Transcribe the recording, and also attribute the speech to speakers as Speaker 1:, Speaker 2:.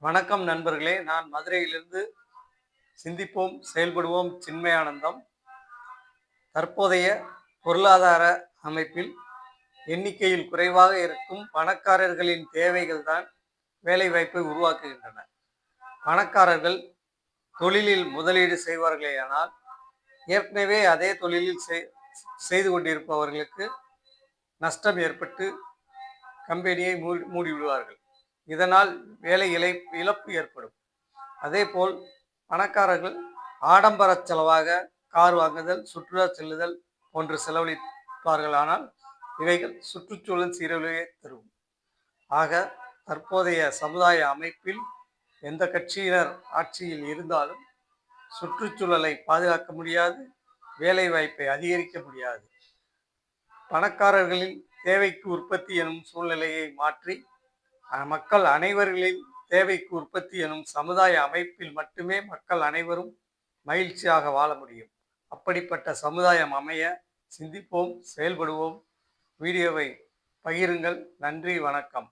Speaker 1: வணக்கம் நண்பர்களே, நான் மதுரையிலிருந்து சிந்திப்போம் செயல்படுவோம் சின்மயானந்தம். தற்போதைய பொருளாதார அமைப்பில் எண்ணிக்கையில் குறைவாக இருக்கும் பணக்காரர்களின் தேவைகள்தான் வேலைவாய்ப்பை உருவாக்குகின்றன. பணக்காரர்கள் தொழிலில் முதலீடு செய்வார்களேயானால் ஏற்கனவே அதே தொழிலில் செய்து கொண்டிருப்பவர்களுக்கு நஷ்டம் ஏற்பட்டு கம்பெனியை மூடிவிடுவார்கள். இதனால் வேலை இழப்பு ஏற்படும். அதேபோல் பணக்காரர்கள் ஆடம்பர செலவாக கார் வாங்குதல், சுற்றுலா செல்லுதல் போன்று செலவழிப்பார்கள். ஆனால் இவைகள் சுற்றுச்சூழல் சீரழிவை தரும். ஆக தற்போதைய சமுதாய அமைப்பில் எந்த கட்சியினர் ஆட்சியில் இருந்தாலும் சுற்றுச்சூழலை பாதுகாக்க முடியாது, வேலைவாய்ப்பை அதிகரிக்க முடியாது. பணக்காரர்களின் தேவைக்கு உற்பத்தி எனும் சூழ்நிலையை மாற்றி மக்கள் அனைவர்களின் தேவைக்கு உற்பத்தி எனும் சமுதாய அமைப்பில் மட்டுமே மக்கள் அனைவரும் மகிழ்ச்சியாக வாழ முடியும். அப்படிப்பட்ட சமுதாயம் அமைய சிந்திப்போம், செயல்படுவோம். வீடியோவை பகிருங்கள். நன்றி, வணக்கம்.